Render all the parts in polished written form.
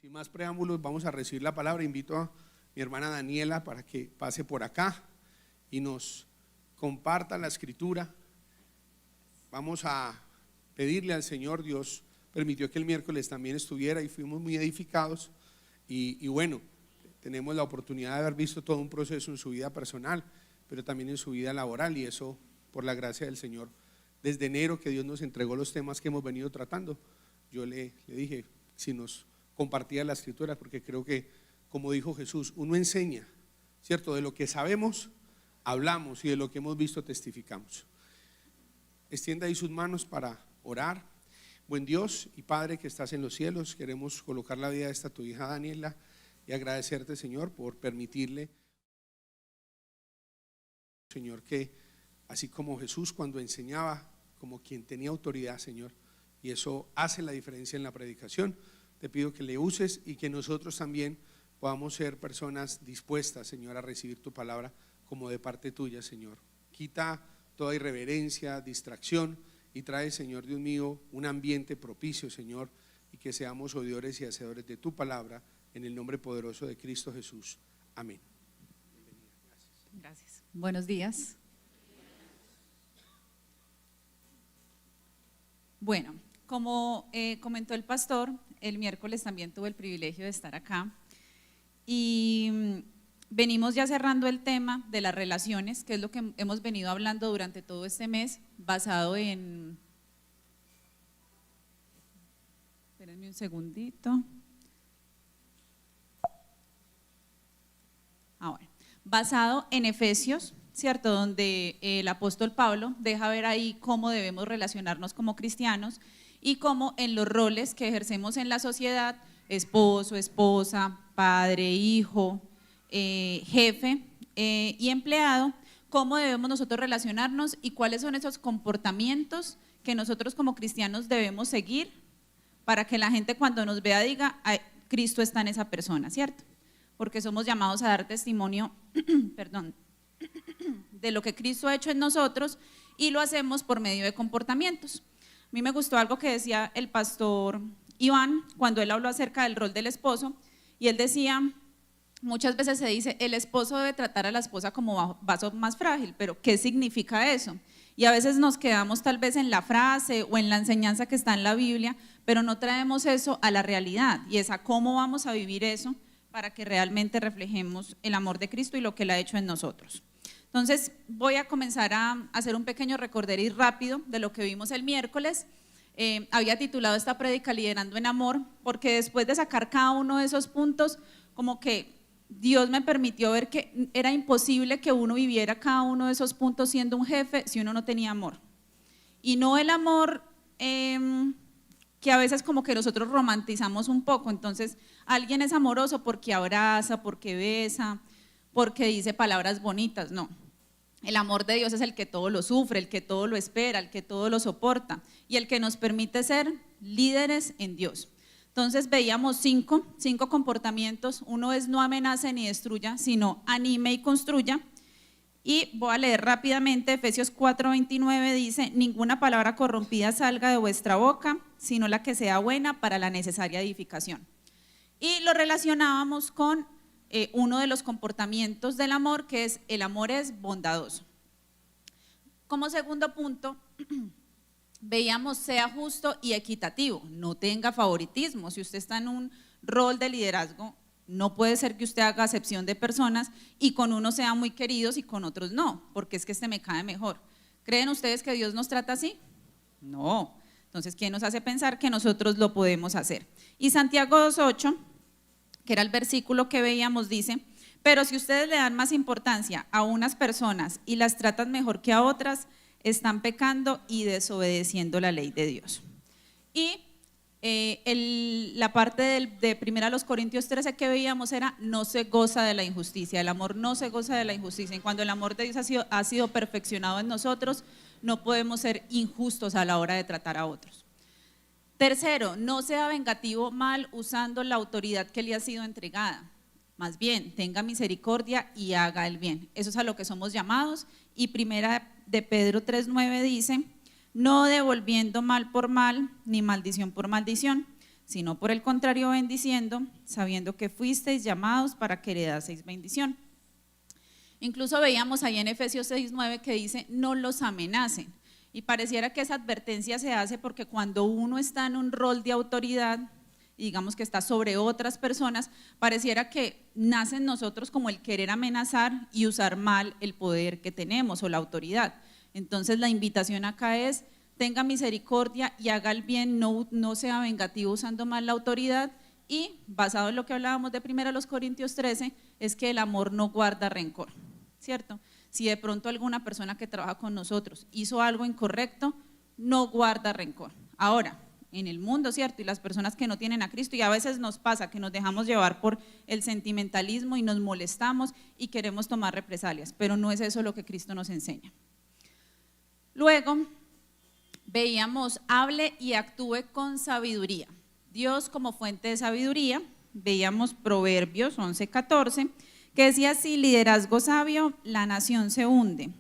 Sin más preámbulos, vamos a recibir la palabra. Invito a mi hermana Daniela para que pase por acá y nos comparta la escritura. Vamos a pedirle al Señor. Dios permitió que el miércoles también estuviera y fuimos muy edificados y bueno, tenemos la oportunidad de haber visto todo un proceso en su vida personal, pero también en su vida laboral, y eso por la gracia del Señor. Desde enero que Dios nos entregó los temas que hemos venido tratando, yo le dije si nos compartía la escritura, porque creo que, como dijo Jesús, uno enseña, ¿cierto? De lo que sabemos, hablamos, y de lo que hemos visto, testificamos. Extienda ahí sus manos para orar. Buen Dios y Padre que estás en los cielos, queremos colocar la vida de esta tu hija Daniela y agradecerte, Señor, por permitirle, Señor, que así como Jesús cuando enseñaba como quien tenía autoridad, Señor, y eso hace la diferencia en la predicación, te pido que le uses y que nosotros también podamos ser personas dispuestas, Señor, a recibir tu palabra como de parte tuya, Señor. Quita toda irreverencia, distracción, y trae, Señor Dios mío, un ambiente propicio, Señor, y que seamos oidores y hacedores de tu palabra, en el nombre poderoso de Cristo Jesús. Amén. Gracias. Buenos días. Bueno, como comentó el pastor, el miércoles también tuve el privilegio de estar acá y venimos ya cerrando el tema de las relaciones, que es lo que hemos venido hablando durante todo este mes, basado en… Espérenme un segundito. Ahora, basado en Efesios, ¿cierto? Donde el apóstol Pablo deja ver ahí cómo debemos relacionarnos como cristianos y cómo en los roles que ejercemos en la sociedad, esposo, esposa, padre, hijo, jefe y empleado, cómo debemos nosotros relacionarnos y cuáles son esos comportamientos que nosotros como cristianos debemos seguir para que la gente cuando nos vea diga, ay, Cristo está en esa persona, ¿cierto? Porque somos llamados a dar testimonio, perdón, de lo que Cristo ha hecho en nosotros y lo hacemos por medio de comportamientos. A mí me gustó algo que decía el pastor Iván cuando él habló acerca del rol del esposo, y él decía, muchas veces se dice, el esposo debe tratar a la esposa como vaso más frágil, pero ¿qué significa eso? Y a veces nos quedamos tal vez en la frase o en la enseñanza que está en la Biblia, pero no traemos eso a la realidad, y es a cómo vamos a vivir eso para que realmente reflejemos el amor de Cristo y lo que Él ha hecho en nosotros. Entonces voy a comenzar a hacer un pequeño recorderis rápido de lo que vimos el miércoles. Había titulado esta prédica Liderando en Amor, porque después de sacar cada uno de esos puntos, como que Dios me permitió ver que era imposible que uno viviera cada uno de esos puntos siendo un jefe si uno no tenía amor. Y no el amor que a veces como que nosotros romantizamos un poco. Entonces alguien es amoroso porque abraza, porque besa, porque dice palabras bonitas. No, el amor de Dios es el que todo lo sufre, el que todo lo espera, el que todo lo soporta y el que nos permite ser líderes en Dios. Entonces veíamos cinco comportamientos. Uno es no amenace ni destruya, sino anime y construya. Y voy a leer rápidamente, Efesios 4:29 dice, ninguna palabra corrompida salga de vuestra boca, sino la que sea buena para la necesaria edificación. Y lo relacionábamos con uno de los comportamientos del amor, que es el amor es bondadoso. Como segundo punto, veíamos sea justo y equitativo, no tenga favoritismo. Si usted está en un rol de liderazgo, no puede ser que usted haga acepción de personas y con unos sean muy queridos y con otros no, porque es que este me cae mejor. ¿Creen ustedes que Dios nos trata así? No. Entonces, ¿qué nos hace pensar que nosotros lo podemos hacer? Y Santiago 2:8, que era el versículo que veíamos, dice, pero si ustedes le dan más importancia a unas personas y las tratan mejor que a otras, están pecando y desobedeciendo la ley de Dios. Y la parte de 1 Corintios 13 que veíamos era no se goza de la injusticia, el amor no se goza de la injusticia, y cuando el amor de Dios ha sido perfeccionado en nosotros, no podemos ser injustos a la hora de tratar a otros. Tercero, no sea vengativo mal usando la autoridad que le ha sido entregada, más bien tenga misericordia y haga el bien. Eso es a lo que somos llamados. Y primera de Pedro 3:9 dice, no devolviendo mal por mal, ni maldición por maldición, sino por el contrario bendiciendo, sabiendo que fuisteis llamados para que heredaseis bendición. Incluso veíamos ahí en Efesios 6:9 que dice, no los amenacen. Y pareciera que esa advertencia se hace porque cuando uno está en un rol de autoridad, y digamos que está sobre otras personas, pareciera que nace en nosotros como el querer amenazar y usar mal el poder que tenemos o la autoridad. Entonces la invitación acá es, tenga misericordia y haga el bien, no sea vengativo usando mal la autoridad, y basado en lo que hablábamos de 1 Corintios 13, es que el amor no guarda rencor, ¿cierto? Si de pronto alguna persona que trabaja con nosotros hizo algo incorrecto, no guarda rencor. Ahora, en el mundo, ¿cierto? Y las personas que no tienen a Cristo, y a veces nos pasa que nos dejamos llevar por el sentimentalismo y nos molestamos y queremos tomar represalias, pero no es eso lo que Cristo nos enseña. Luego, veíamos, hable y actúe con sabiduría. Dios como fuente de sabiduría, veíamos Proverbios 11:14, que decía así, liderazgo sabio, la nación se hunde.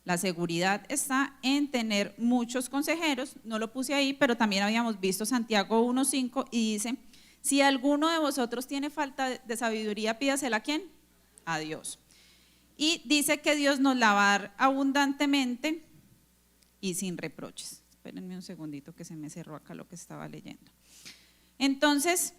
La seguridad está en tener muchos consejeros, no lo puse ahí, pero también habíamos visto Santiago 1:5 y dice, si alguno de vosotros tiene falta de sabiduría, pídasela ¿a quién? A Dios. Y dice que Dios nos la va a dar abundantemente y sin reproches. Espérenme un segundito que se me cerró acá lo que estaba leyendo. Entonces,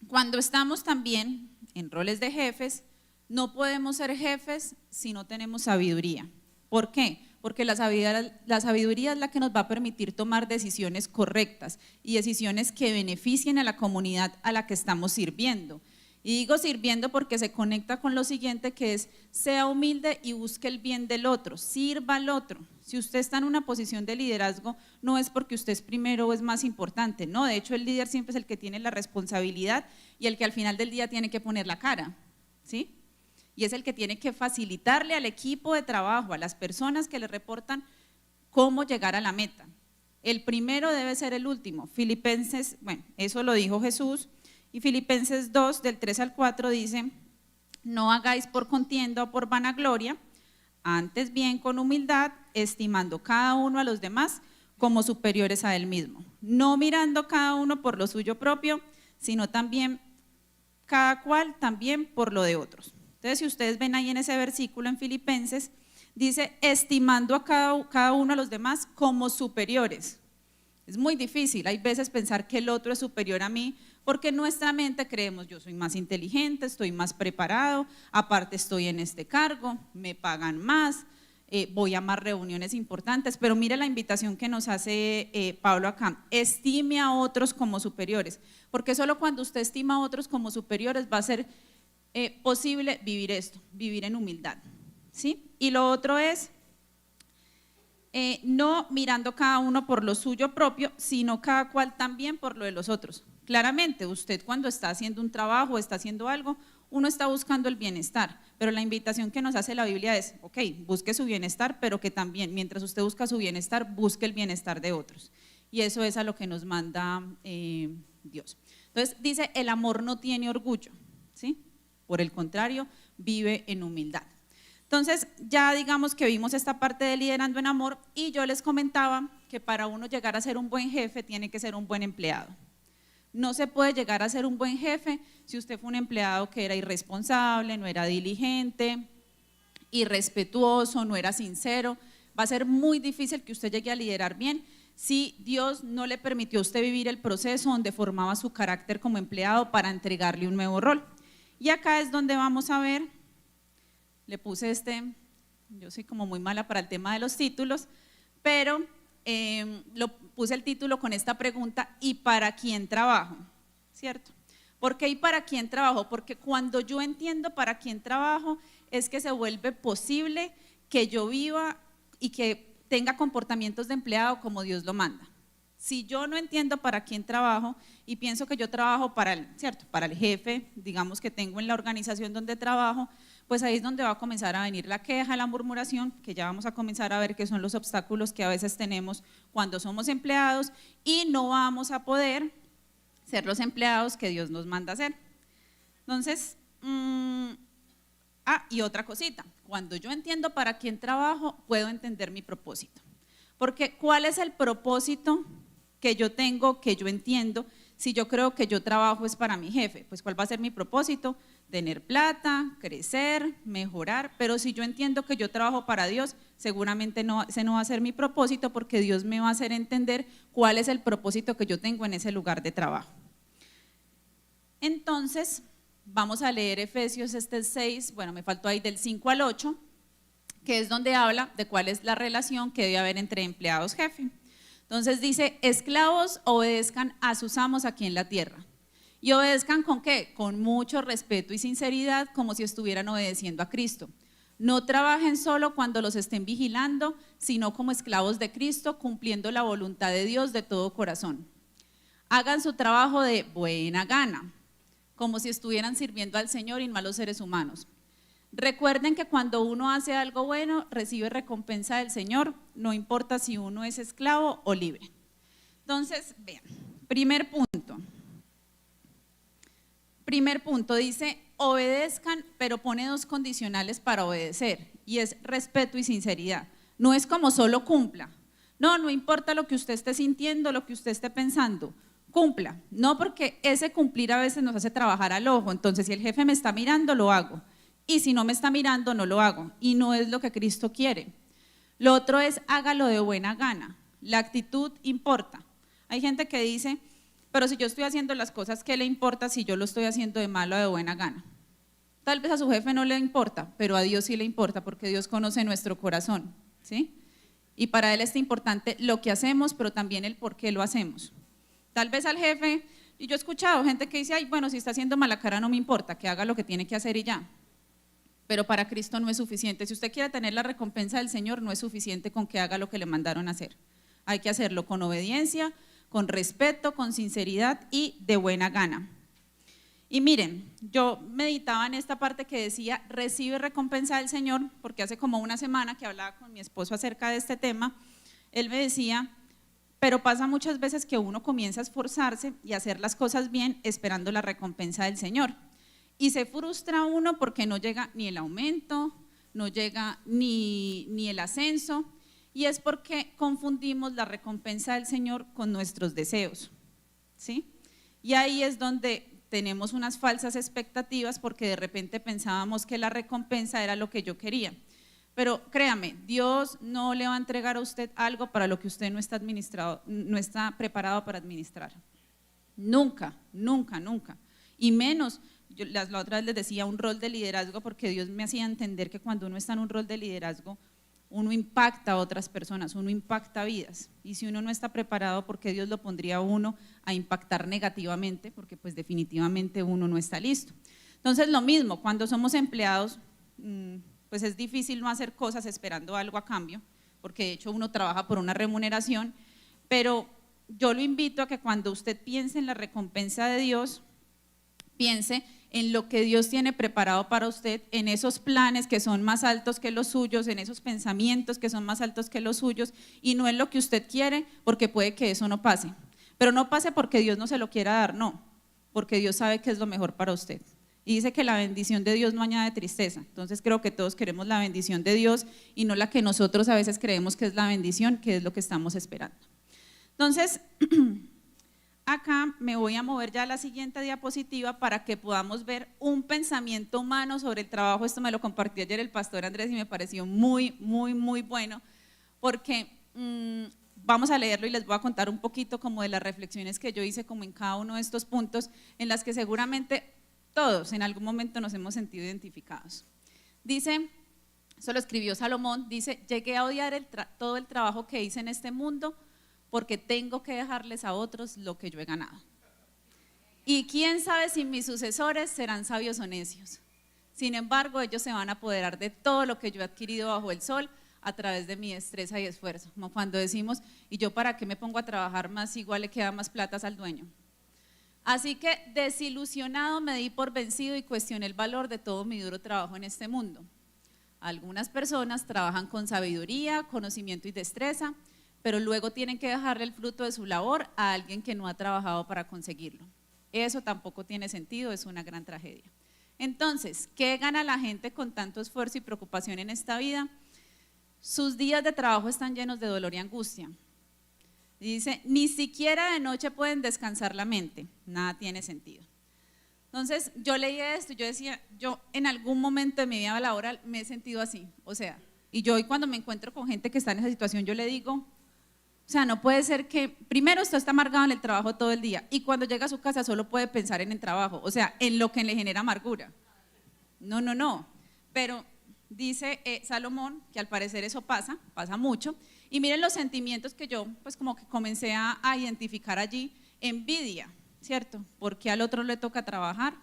cuando estamos también en roles de jefes, no podemos ser jefes si no tenemos sabiduría. ¿Por qué? Porque la sabiduría es la que nos va a permitir tomar decisiones correctas y decisiones que beneficien a la comunidad a la que estamos sirviendo. Y digo sirviendo porque se conecta con lo siguiente, que es, sea humilde y busque el bien del otro, sirva al otro. Si usted está en una posición de liderazgo, no es porque usted es primero o es más importante, no, de hecho el líder siempre es el que tiene la responsabilidad y el que al final del día tiene que poner la cara, ¿sí? Y es el que tiene que facilitarle al equipo de trabajo, a las personas que le reportan cómo llegar a la meta. El primero debe ser el último. Filipenses, bueno, eso lo dijo Jesús, y Filipenses 2, del 3 al 4 dice, no hagáis por contienda o por vanagloria, antes bien con humildad, estimando cada uno a los demás como superiores a él mismo, no mirando cada uno por lo suyo propio, sino también cada cual también por lo de otros. Entonces, si ustedes ven ahí en ese versículo en Filipenses, dice, estimando a cada uno a los demás como superiores. Es muy difícil, hay veces pensar que el otro es superior a mí, porque en nuestra mente creemos, yo soy más inteligente, estoy más preparado, aparte estoy en este cargo, me pagan más, voy a más reuniones importantes, pero mire la invitación que nos hace Pablo acá, estime a otros como superiores, porque solo cuando usted estima a otros como superiores va a ser posible vivir esto, vivir en humildad, ¿sí? Y lo otro es, no mirando cada uno por lo suyo propio, sino cada cual también por lo de los otros. Claramente, usted cuando está haciendo un trabajo, está haciendo algo, uno está buscando el bienestar, pero la invitación que nos hace la Biblia es, ok, busque su bienestar, pero que también, mientras usted busca su bienestar, busque el bienestar de otros. Y eso es a lo que nos manda Dios. Entonces, dice, el amor no tiene orgullo, ¿sí? Por el contrario, vive en humildad. Entonces, ya digamos que vimos esta parte de liderando en amor y yo les comentaba que para uno llegar a ser un buen jefe tiene que ser un buen empleado. No se puede llegar a ser un buen jefe si usted fue un empleado que era irresponsable, no era diligente, irrespetuoso, no era sincero. Va a ser muy difícil que usted llegue a liderar bien si Dios no le permitió a usted vivir el proceso donde formaba su carácter como empleado para entregarle un nuevo rol. Y acá es donde vamos a ver, le puse yo soy como muy mala para el tema de los títulos, pero lo puse el título con esta pregunta, ¿y para quién trabajo? ¿Cierto? ¿Por qué y para quién trabajo? Porque cuando yo entiendo para quién trabajo es que se vuelve posible que yo viva y que tenga comportamientos de empleado como Dios lo manda. Si yo no entiendo para quién trabajo y pienso que yo trabajo para el jefe, digamos que tengo en la organización donde trabajo, pues ahí es donde va a comenzar a venir la queja, la murmuración, que ya vamos a comenzar a ver qué son los obstáculos que a veces tenemos cuando somos empleados y no vamos a poder ser los empleados que Dios nos manda a ser. Entonces, y otra cosita, cuando yo entiendo para quién trabajo, puedo entender mi propósito. Porque ¿cuál es el propósito que yo tengo, que yo entiendo, si yo creo que yo trabajo es para mi jefe? Pues ¿cuál va a ser mi propósito? Tener plata, crecer, mejorar, pero si yo entiendo que yo trabajo para Dios, seguramente ese no va a ser mi propósito, porque Dios me va a hacer entender cuál es el propósito que yo tengo en ese lugar de trabajo. Entonces, vamos a leer Efesios 6, bueno, me faltó ahí del 5 al 8, que es donde habla de cuál es la relación que debe haber entre empleados jefe. Entonces dice: esclavos, obedezcan a sus amos aquí en la tierra. ¿Y obedezcan con qué? Con mucho respeto y sinceridad, como si estuvieran obedeciendo a Cristo. No trabajen solo cuando los estén vigilando, sino como esclavos de Cristo, cumpliendo la voluntad de Dios de todo corazón. Hagan su trabajo de buena gana, como si estuvieran sirviendo al Señor y no a los seres humanos. Recuerden que cuando uno hace algo bueno, recibe recompensa del Señor, no importa si uno es esclavo o libre. Entonces, vean, primer punto dice: obedezcan, pero pone dos condicionales para obedecer, y es respeto y sinceridad. No es como solo cumpla. No importa lo que usted esté sintiendo, lo que usted esté pensando, cumpla. No, porque ese cumplir a veces nos hace trabajar al ojo. Entonces, si el jefe me está mirando, lo hago. Y si no me está mirando, no lo hago. Y no es lo que Cristo quiere. Lo otro es: hágalo de buena gana. La actitud importa. Hay gente que dice: pero si yo estoy haciendo las cosas, ¿qué le importa si yo lo estoy haciendo de malo o de buena gana? Tal vez a su jefe no le importa, pero a Dios sí le importa, porque Dios conoce nuestro corazón, ¿sí? Y para Él es importante lo que hacemos, pero también el por qué lo hacemos. Tal vez al jefe, y yo he escuchado gente que dice: ay, bueno, si está haciendo mala cara no me importa, que haga lo que tiene que hacer y ya. Pero para Cristo no es suficiente. Si usted quiere tener la recompensa del Señor, no es suficiente con que haga lo que le mandaron a hacer. Hay que hacerlo con obediencia, con respeto, con sinceridad y de buena gana. Y miren, yo meditaba en esta parte que decía: recibe recompensa del Señor, porque hace como una semana que hablaba con mi esposo acerca de este tema. Él me decía: pero pasa muchas veces que uno comienza a esforzarse y a hacer las cosas bien esperando la recompensa del Señor. Y se frustra uno porque no llega ni el aumento, no llega ni el ascenso, y es porque confundimos la recompensa del Señor con nuestros deseos, ¿sí? Y ahí es donde tenemos unas falsas expectativas, porque de repente pensábamos que la recompensa era lo que yo quería. Pero créame, Dios no le va a entregar a usted algo para lo que usted no está preparado para administrar. Nunca, nunca, nunca. Y menos, yo la otra vez les decía, un rol de liderazgo, porque Dios me hacía entender que cuando uno está en un rol de liderazgo, uno impacta a otras personas, uno impacta vidas. Y si uno no está preparado, ¿por qué Dios lo pondría a uno a impactar negativamente? Porque pues definitivamente uno no está listo. Entonces lo mismo, cuando somos empleados, pues es difícil no hacer cosas esperando algo a cambio, porque de hecho uno trabaja por una remuneración, pero yo lo invito a que cuando usted piense en la recompensa de Dios, piense en lo que Dios tiene preparado para usted, en esos planes que son más altos que los suyos, en esos pensamientos que son más altos que los suyos, y no en lo que usted quiere, porque puede que eso no pase. Pero no pase porque Dios no se lo quiera dar, no, porque Dios sabe que es lo mejor para usted. Y dice que la bendición de Dios no añade tristeza. Entonces creo que todos queremos la bendición de Dios y no la que nosotros a veces creemos que es la bendición, que es lo que estamos esperando. Entonces, acá me voy a mover ya a la siguiente diapositiva para que podamos ver un pensamiento humano sobre el trabajo. Esto me lo compartió ayer el pastor Andrés y me pareció muy, muy, muy bueno, porque vamos a leerlo y les voy a contar un poquito como de las reflexiones que yo hice como en cada uno de estos puntos, en las que seguramente todos en algún momento nos hemos sentido identificados. Dice, eso lo escribió Salomón, dice: llegué a odiar todo el trabajo que hice en este mundo, porque tengo que dejarles a otros lo que yo he ganado. Y quién sabe si mis sucesores serán sabios o necios. Sin embargo, ellos se van a apoderar de todo lo que yo he adquirido bajo el sol a través de mi destreza y esfuerzo. Como cuando decimos: ¿y yo para qué me pongo a trabajar más? Igual le queda más plata al dueño. Así que desilusionado me di por vencido y cuestioné el valor de todo mi duro trabajo en este mundo. Algunas personas trabajan con sabiduría, conocimiento y destreza, pero luego tienen que dejarle el fruto de su labor a alguien que no ha trabajado para conseguirlo. Eso tampoco tiene sentido, es una gran tragedia. Entonces, ¿qué gana la gente con tanto esfuerzo y preocupación en esta vida? Sus días de trabajo están llenos de dolor y angustia. Y dice, ni siquiera de noche pueden descansar la mente, nada tiene sentido. Entonces yo leía esto y yo decía, yo en algún momento de mi vida laboral me he sentido así, o sea, y yo hoy cuando me encuentro con gente que está en esa situación, yo le digo, o sea, no puede ser que primero usted está amargado en el trabajo todo el día y cuando llega a su casa solo puede pensar en el trabajo, o sea, en lo que le genera amargura. No, pero dice Salomón que al parecer eso pasa mucho, y miren los sentimientos que yo pues como que comencé a identificar allí. Envidia, ¿cierto? Porque al otro le toca trabajar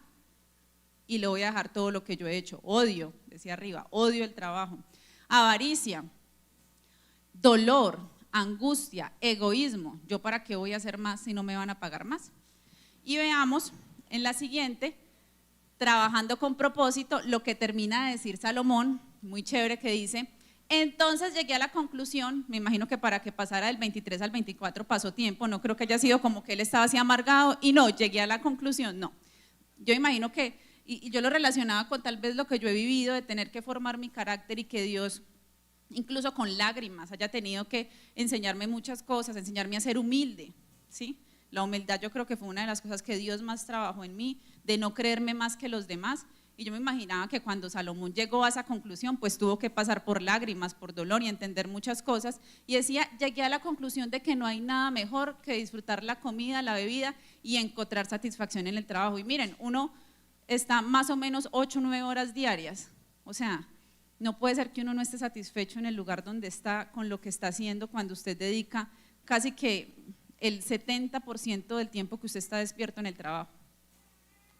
y le voy a dejar todo lo que yo he hecho. Odio, decía arriba, odio el trabajo. Avaricia, dolor, angustia, egoísmo. ¿Yo para qué voy a hacer más si no me van a pagar más? Y veamos en la siguiente, trabajando con propósito, lo que termina de decir Salomón, muy chévere, que dice, entonces llegué a la conclusión, me imagino que para que pasara del 23 al 24 pasó tiempo, no creo que haya sido como que él estaba así amargado y no, llegué a la conclusión, no. Yo imagino que, y yo lo relacionaba con tal vez lo que yo he vivido de tener que formar mi carácter y que Dios, incluso con lágrimas, haya tenido que enseñarme muchas cosas, enseñarme a ser humilde, ¿sí? La humildad yo creo que fue una de las cosas que Dios más trabajó en mí, de no creerme más que los demás. Y yo me imaginaba que cuando Salomón llegó a esa conclusión, pues tuvo que pasar por lágrimas, por dolor y entender muchas cosas. Y decía, llegué a la conclusión de que no hay nada mejor que disfrutar la comida, la bebida y encontrar satisfacción en el trabajo. Y miren, uno está más o menos 8 o 9 horas diarias. O sea, no puede ser que uno no esté satisfecho en el lugar donde está, con lo que está haciendo, cuando usted dedica casi que el 70% del tiempo que usted está despierto en el trabajo.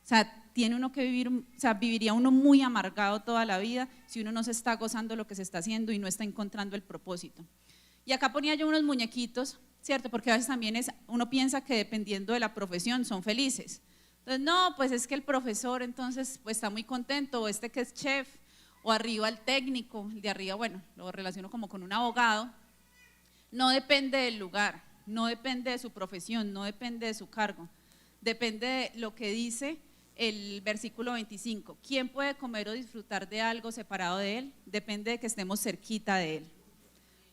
O sea, tiene uno que vivir, o sea, viviría uno muy amargado toda la vida si uno no se está gozando lo que se está haciendo y no está encontrando el propósito. Y acá ponía yo unos muñequitos, ¿cierto? Porque a veces también uno piensa que dependiendo de la profesión son felices. Entonces, no, pues es que el profesor entonces pues está muy contento, o este que es chef, o arriba el técnico, el de arriba, bueno, lo relaciono como con un abogado. No depende del lugar, no depende de su profesión, no depende de su cargo, depende de lo que dice el versículo 25, ¿quién puede comer o disfrutar de algo separado de él? Depende de que estemos cerquita de él.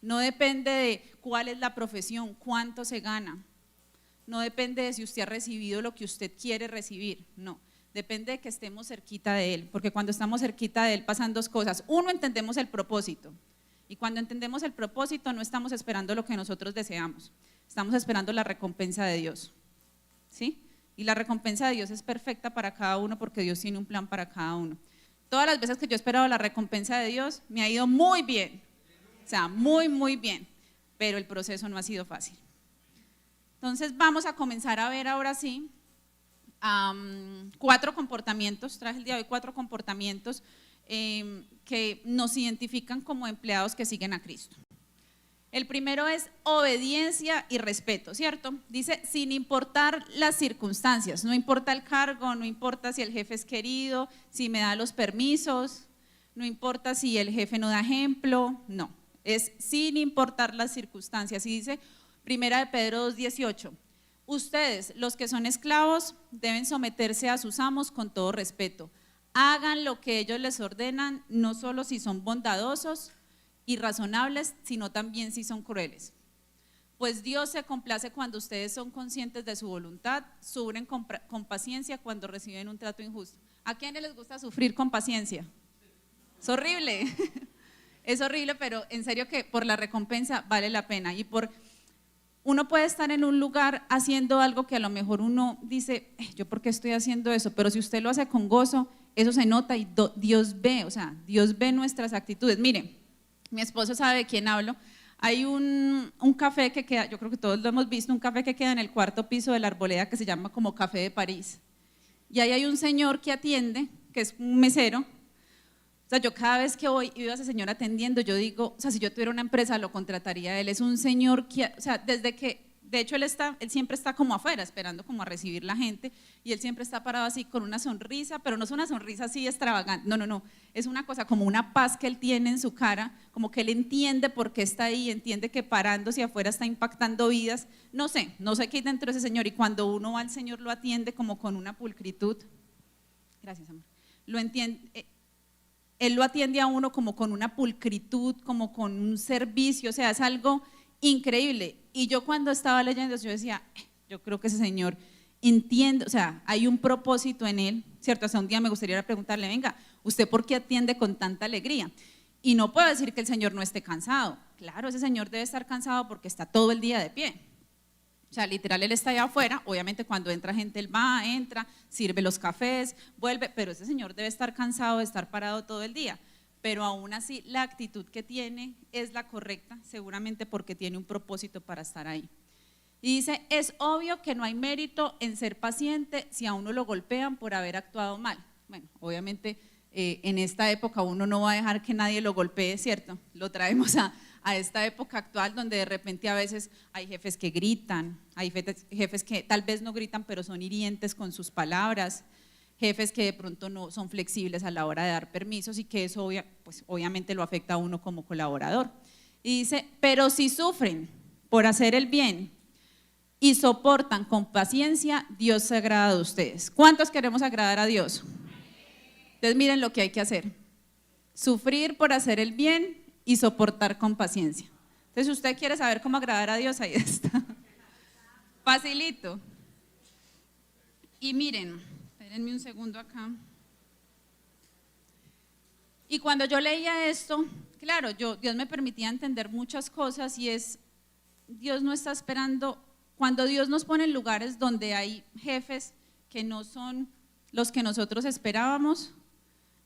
No depende de cuál es la profesión, cuánto se gana. No depende de si usted ha recibido lo que usted quiere recibir, no. Depende de que estemos cerquita de él, porque cuando estamos cerquita de él pasan dos cosas. Uno, entendemos el propósito, y cuando entendemos el propósito no estamos esperando lo que nosotros deseamos, estamos esperando la recompensa de Dios, ¿sí? Y la recompensa de Dios es perfecta para cada uno porque Dios tiene un plan para cada uno. Todas las veces que yo he esperado la recompensa de Dios me ha ido muy bien, o sea, muy bien, pero el proceso no ha sido fácil. Entonces vamos a comenzar a ver ahora sí 4 comportamientos, traje el día de hoy 4 comportamientos que nos identifican como empleados que siguen a Cristo. El primero es obediencia y respeto, ¿cierto? Dice, sin importar las circunstancias, no importa el cargo, no importa si el jefe es querido, si me da los permisos, no importa si el jefe no da ejemplo, no, es sin importar las circunstancias. Y dice, primera de Pedro 2:18, ustedes, los que son esclavos, deben someterse a sus amos con todo respeto. Hagan lo que ellos les ordenan, no solo si son bondadosos y razonables, sino también si son crueles. Pues Dios se complace cuando ustedes son conscientes de su voluntad, sufren con paciencia cuando reciben un trato injusto. ¿A quiénes les gusta sufrir con paciencia? Es horrible, es horrible, pero en serio que por la recompensa vale la pena. Y uno puede estar en un lugar haciendo algo que a lo mejor uno dice, ¿yo por qué estoy haciendo eso? Pero si usted lo hace con gozo, eso se nota y Dios ve, o sea, Dios ve nuestras actitudes. Miren, mi esposo sabe de quién hablo. Hay un café que queda, yo creo que todos lo hemos visto, un café que queda en el 4º piso de la Arboleda que se llama como Café de París. Y ahí hay un señor que atiende, que es un mesero. O sea, yo cada vez que voy y veo a ese señor atendiendo, yo digo, o sea, si yo tuviera una empresa lo contrataría. Él es un señor que, o sea, desde que, de hecho él siempre está como afuera, esperando como a recibir la gente, y él siempre está parado así con una sonrisa, pero no es una sonrisa así extravagante, no, es una cosa como una paz que él tiene en su cara, como que él entiende por qué está ahí, entiende que parándose afuera está impactando vidas, no sé qué hay dentro de ese señor, y cuando uno va al señor lo atiende como con una pulcritud, gracias amor, lo entiende. Él lo atiende a uno como con una pulcritud, como con un servicio, o sea, es algo increíble. Y yo cuando estaba leyendo, yo decía, yo creo que ese señor entiende, o sea, hay un propósito en él, ¿cierto? Hasta un día me gustaría preguntarle, venga, ¿usted por qué atiende con tanta alegría? Y no puedo decir que el señor no esté cansado. Claro, ese señor debe estar cansado porque está todo el día de pie. O sea, literal, él está allá afuera, obviamente cuando entra gente, él va, entra, sirve los cafés, vuelve, pero ese señor debe estar cansado de estar parado todo el día. Pero aún así, la actitud que tiene es la correcta, seguramente porque tiene un propósito para estar ahí. Y dice, es obvio que no hay mérito en ser paciente si a uno lo golpean por haber actuado mal. Bueno, obviamente en esta época uno no va a dejar que nadie lo golpee, ¿cierto? Lo traemos a esta época actual donde de repente a veces hay jefes que gritan, hay jefes que tal vez no gritan pero son hirientes con sus palabras, jefes que de pronto no son flexibles a la hora de dar permisos y que eso pues obviamente lo afecta a uno como colaborador. Y dice, pero si sufren por hacer el bien y soportan con paciencia, Dios se agrada de ustedes. ¿Cuántos queremos agradar a Dios? Entonces miren lo que hay que hacer, sufrir por hacer el bien y soportar con paciencia. Entonces, si usted quiere saber cómo agradar a Dios, ahí está. Facilito. Y miren, espérenme un segundo acá. Y cuando yo leía esto, claro, Dios me permitía entender muchas cosas y Dios no está esperando, cuando Dios nos pone en lugares donde hay jefes que no son los que nosotros esperábamos,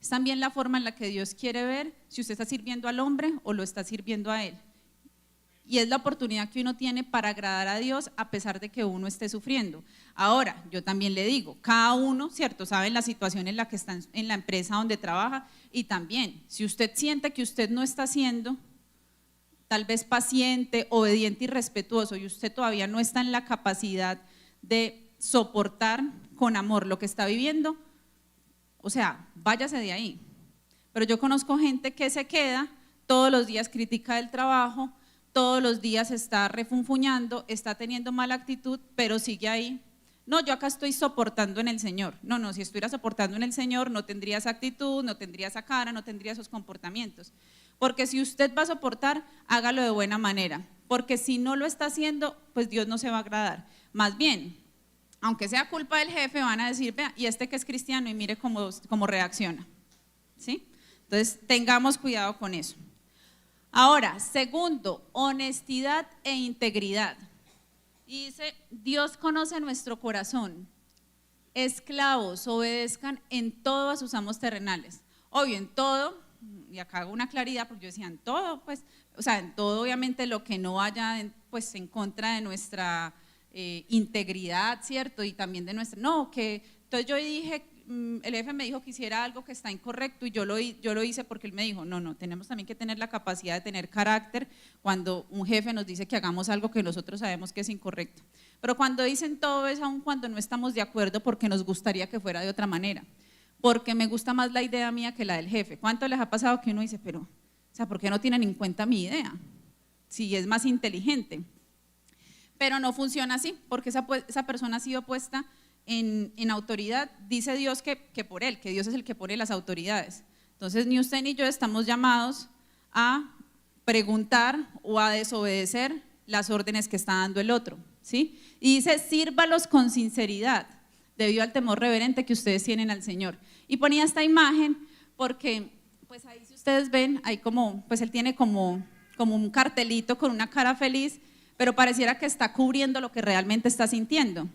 es también la forma en la que Dios quiere ver si usted está sirviendo al hombre o lo está sirviendo a Él. Y es la oportunidad que uno tiene para agradar a Dios a pesar de que uno esté sufriendo. Ahora, yo también le digo, cada uno, ¿cierto?, sabe la situación en la que está en la empresa donde trabaja y también, si usted siente que usted no está siendo tal vez paciente, obediente y respetuoso y usted todavía no está en la capacidad de soportar con amor lo que está viviendo, o sea, váyase de ahí. Pero yo conozco gente que se queda, todos los días critica el trabajo, todos los días está refunfuñando, está teniendo mala actitud, pero sigue ahí. No, yo acá estoy soportando en el Señor. No, si estuviera soportando en el Señor no tendría esa actitud, no tendría esa cara, no tendría esos comportamientos. Porque si usted va a soportar, hágalo de buena manera. Porque si no lo está haciendo, pues Dios no se va a agradar. Más bien, aunque sea culpa del jefe, van a decir, vea, y este que es cristiano y mire cómo reacciona, ¿sí? Entonces, tengamos cuidado con eso. Ahora, segundo, honestidad e integridad. Y dice, Dios conoce nuestro corazón. Esclavos, obedezcan en todo a sus amos terrenales. Obvio, en todo, y acá hago una claridad, porque yo decía, en todo, pues, o sea, en todo obviamente lo que no vaya pues, en contra de nuestra integridad, ¿cierto? Y también de nuestra, entonces yo dije, el jefe me dijo que hiciera algo que está incorrecto y yo lo hice porque él me dijo, no, tenemos también que tener la capacidad de tener carácter cuando un jefe nos dice que hagamos algo que nosotros sabemos que es incorrecto. Pero cuando dicen todo es aun cuando no estamos de acuerdo porque nos gustaría que fuera de otra manera, porque me gusta más la idea mía que la del jefe. ¿Cuánto les ha pasado que uno dice, pero, o sea, ¿por qué no tienen en cuenta mi idea? Si es más inteligente. Pero no funciona así, porque esa persona ha sido puesta en autoridad. Dice Dios que por él, que Dios es el que pone las autoridades. Entonces ni usted ni yo estamos llamados a preguntar o a desobedecer las órdenes que está dando el otro, ¿sí? Y dice, sírvalos con sinceridad, debido al temor reverente que ustedes tienen al Señor. Y ponía esta imagen porque, pues ahí si ustedes ven, hay pues él tiene como un cartelito con una cara feliz, pero pareciera que está cubriendo lo que realmente está sintiendo.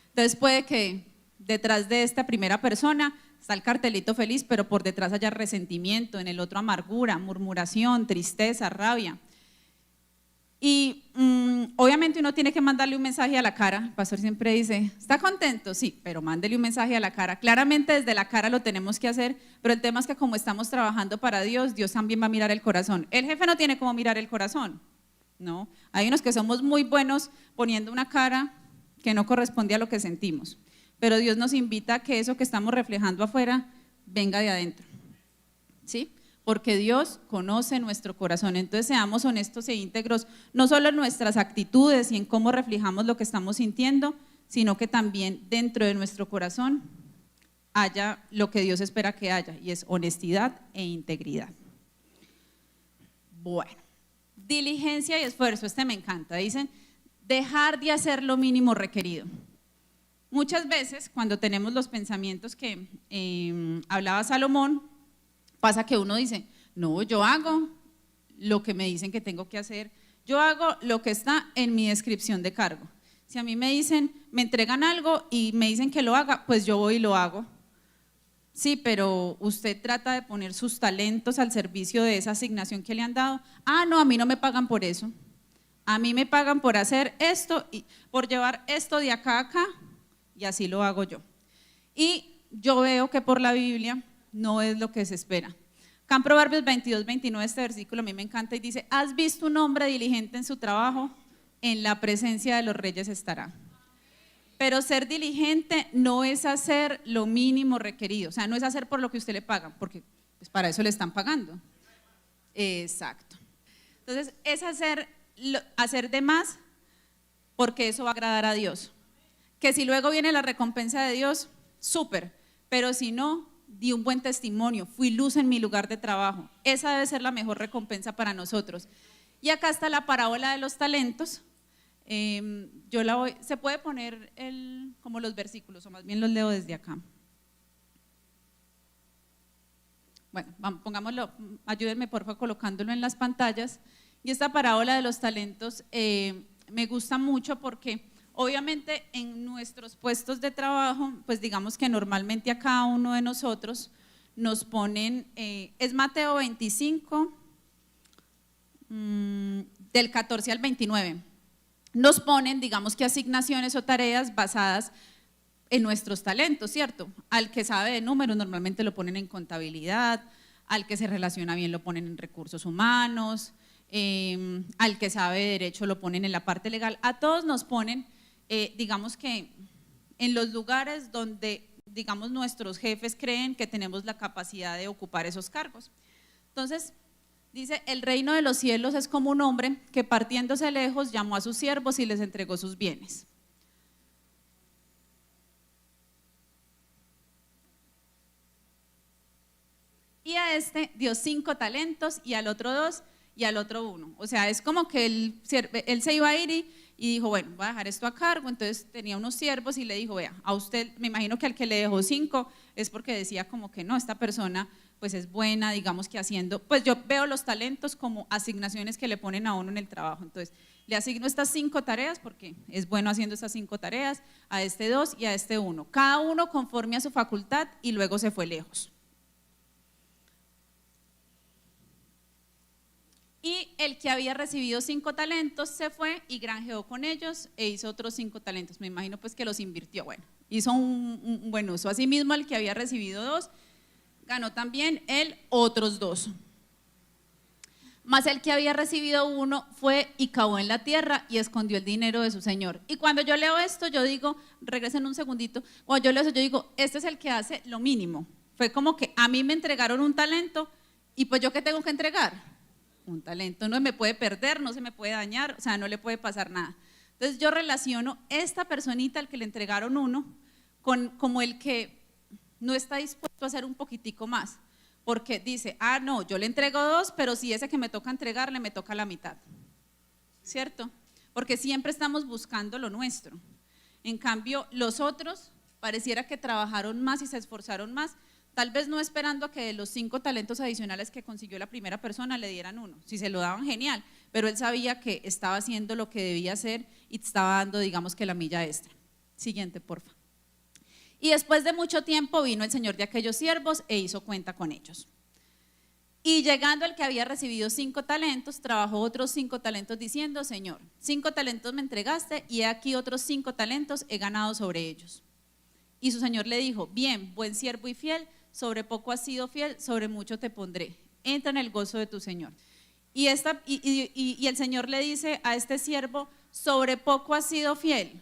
Entonces puede que detrás de esta primera persona está el cartelito feliz, pero por detrás haya resentimiento, en el otro amargura, murmuración, tristeza, rabia. Y obviamente uno tiene que mandarle un mensaje a la cara. El pastor siempre dice, ¿está contento? Sí, pero mándele un mensaje a la cara. Claramente desde la cara lo tenemos que hacer, pero el tema es que como estamos trabajando para Dios, Dios también va a mirar el corazón. El jefe no tiene cómo mirar el corazón, ¿no? Hay unos que somos muy buenos poniendo una cara que no corresponde a lo que sentimos, pero Dios nos invita a que eso que estamos reflejando afuera venga de adentro, ¿sí? Porque Dios conoce nuestro corazón. Entonces seamos honestos e íntegros, no solo en nuestras actitudes y en cómo reflejamos lo que estamos sintiendo, sino que también dentro de nuestro corazón haya lo que Dios espera que haya, y es honestidad e integridad. Bueno, diligencia y esfuerzo, este me encanta, dicen, dejar de hacer lo mínimo requerido. Muchas veces cuando tenemos los pensamientos que hablaba Salomón, pasa que uno dice, no, yo hago lo que me dicen que tengo que hacer, yo hago lo que está en mi descripción de cargo. Si a mí me dicen, me entregan algo y me dicen que lo haga, pues yo voy y lo hago. Sí, pero usted trata de poner sus talentos al servicio de esa asignación que le han dado. Ah, no, a mí no me pagan por eso. A mí me pagan por hacer esto y por llevar esto de acá a acá, y así lo hago yo. Y yo veo que por la Biblia no es lo que se espera. Acá en Proverbios 22, 29, este versículo a mí me encanta y dice, ¿has visto un hombre diligente en su trabajo? En la presencia de los reyes estará. Pero ser diligente no es hacer lo mínimo requerido, o sea, no es hacer por lo que usted le pagan, porque pues, para eso le están pagando. Exacto. Entonces, es hacer de más porque eso va a agradar a Dios. Que si luego viene la recompensa de Dios, súper, pero si no, di un buen testimonio, fui luz en mi lugar de trabajo. Esa debe ser la mejor recompensa para nosotros. Y acá está la parábola de los talentos. Se puede poner como los versículos, o más bien los leo desde acá. Bueno, pongámoslo, ayúdenme por favor colocándolo en las pantallas. Y esta parábola de los talentos me gusta mucho porque obviamente en nuestros puestos de trabajo, pues digamos que normalmente a cada uno de nosotros nos ponen, es Mateo 25, del 14 al 29. Nos ponen, digamos que asignaciones o tareas basadas en nuestros talentos, ¿cierto? Al que sabe de números normalmente lo ponen en contabilidad, al que se relaciona bien lo ponen en recursos humanos, al que sabe de derecho lo ponen en la parte legal, a todos nos ponen, digamos que en los lugares donde, digamos, nuestros jefes creen que tenemos la capacidad de ocupar esos cargos. Entonces, dice, el reino de los cielos es como un hombre que partiéndose lejos llamó a sus siervos y les entregó sus bienes. Y a este dio 5 talentos y al otro 2 y al otro 1. O sea, es como que él se iba a ir y dijo, bueno, voy a dejar esto a cargo. Entonces tenía unos siervos y le dijo, vea, a usted, me imagino que al que le dejó 5 es porque decía como que no, esta persona pues es buena, digamos que haciendo, pues yo veo los talentos como asignaciones que le ponen a uno en el trabajo. Entonces le asigno estas 5 tareas porque es bueno haciendo estas 5 tareas, a este 2 y a este 1, cada uno conforme a su facultad, y luego se fue lejos. Y el que había recibido 5 talentos se fue y granjeó con ellos e hizo otros 5 talentos. Me imagino pues que los invirtió, bueno, hizo un buen uso. Asimismo, el que había recibido 2, ganó también él otros 2. Mas el que había recibido 1 fue y cavó en la tierra y escondió el dinero de su señor. Y cuando yo leo esto, yo digo, regresen un segundito, cuando yo leo eso, yo digo, este es el que hace lo mínimo. Fue como que a mí me entregaron un talento y pues yo ¿qué tengo que entregar? Un talento. No me puede perder, no se me puede dañar, o sea, no le puede pasar nada. Entonces yo relaciono esta personita al que le entregaron 1 como el que no está dispuesto a hacer un poquitico más, porque dice, ah, no, yo le entrego 2, pero si ese que me toca entregarle me toca la mitad, ¿cierto? Porque siempre estamos buscando lo nuestro. En cambio, los otros pareciera que trabajaron más y se esforzaron más, tal vez no esperando a que de los 5 talentos adicionales que consiguió la primera persona le dieran 1, si se lo daban genial, pero él sabía que estaba haciendo lo que debía hacer y estaba dando, digamos que la milla extra. Siguiente, porfa. Y después de mucho tiempo vino el señor de aquellos siervos e hizo cuenta con ellos. Y llegando el que había recibido 5 talentos, trabajó otros 5 talentos diciendo, Señor, 5 talentos me entregaste y he aquí otros 5 talentos he ganado sobre ellos. Y su señor le dijo, bien, buen siervo y fiel, sobre poco has sido fiel, sobre mucho te pondré, entra en el gozo de tu señor. Y el señor le dice a este siervo, sobre poco has sido fiel,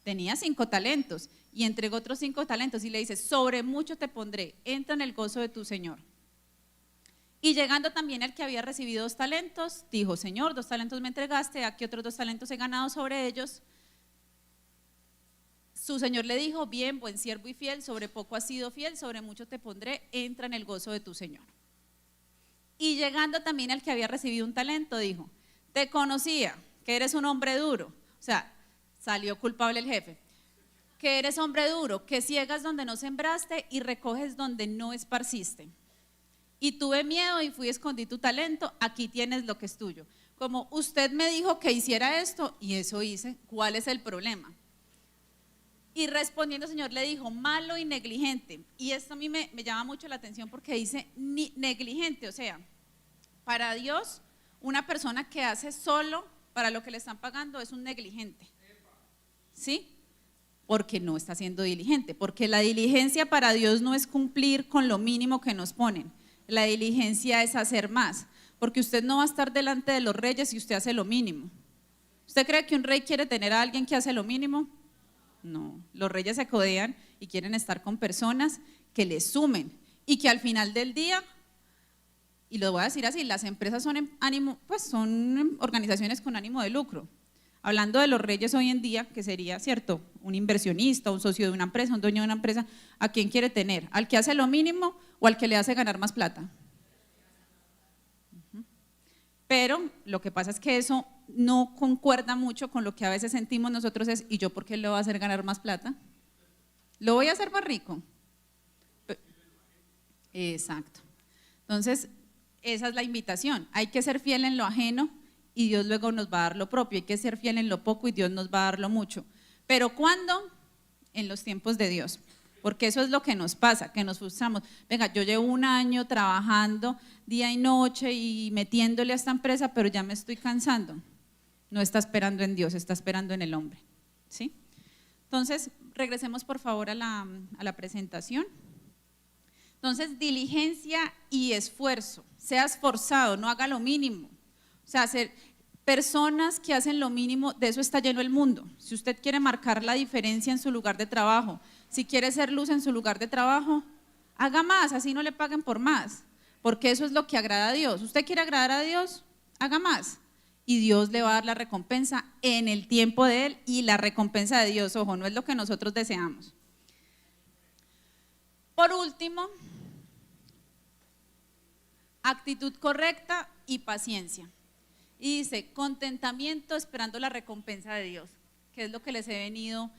tenía 5 talentos y entregó otros 5 talentos y le dice, sobre mucho te pondré, entra en el gozo de tu señor. Y llegando también al que había recibido 2 talentos, dijo, Señor, 2 talentos me entregaste, aquí otros 2 talentos he ganado sobre ellos. Su señor le dijo, bien, buen siervo y fiel, sobre poco has sido fiel, sobre mucho te pondré, entra en el gozo de tu señor. Y llegando también al que había recibido 1 talento, dijo, te conocía, que eres un hombre duro, o sea, salió culpable el jefe, que eres hombre duro, que ciegas donde no sembraste y recoges donde no esparciste. Y tuve miedo y fui a escondí tu talento, aquí tienes lo que es tuyo. Como usted me dijo que hiciera esto y eso hice, ¿cuál es el problema? Y respondiendo el Señor le dijo, malo y negligente. Y esto a mí me llama mucho la atención porque dice negligente, o sea, para Dios una persona que hace solo para lo que le están pagando es un negligente. ¿Sí? Porque no está siendo diligente, porque la diligencia para Dios no es cumplir con lo mínimo que nos ponen, la diligencia es hacer más, porque usted no va a estar delante de los reyes si usted hace lo mínimo. ¿Usted cree que un rey quiere tener a alguien que hace lo mínimo? No, los reyes se codean y quieren estar con personas que les sumen y que al final del día, y lo voy a decir así, las empresas son son organizaciones con ánimo de lucro. Hablando de los reyes hoy en día, que sería, ¿cierto?, un inversionista, un socio de una empresa, un dueño de una empresa, ¿a quién quiere tener? ¿Al que hace lo mínimo o al que le hace ganar más plata? Pero lo que pasa es que eso no concuerda mucho con lo que a veces sentimos nosotros es, ¿y yo por qué le voy a hacer ganar más plata? ¿Lo voy a hacer más rico? Exacto. Entonces, esa es la invitación, hay que ser fiel en lo ajeno y Dios luego nos va a dar lo propio, hay que ser fiel en lo poco y Dios nos va a dar lo mucho. ¿Pero cuándo? En los tiempos de Dios, porque eso es lo que nos pasa, que nos frustramos. Venga, yo llevo un año trabajando día y noche y metiéndole a esta empresa, pero ya me estoy cansando. No está esperando en Dios, está esperando en el hombre, ¿sí? Entonces, regresemos por favor a la presentación. Entonces, diligencia y esfuerzo, sea esforzado, no haga lo mínimo. O sea, personas que hacen lo mínimo, de eso está lleno el mundo. Si usted quiere marcar la diferencia en su lugar de trabajo, si quiere ser luz en su lugar de trabajo, haga más, así no le paguen por más, porque eso es lo que agrada a Dios. ¿Usted quiere agradar a Dios? Haga más y Dios le va a dar la recompensa en el tiempo de Él, y la recompensa de Dios, ojo, no es lo que nosotros deseamos. Por último, actitud correcta y paciencia. Y dice, contentamiento esperando la recompensa de Dios, que es lo que les he venido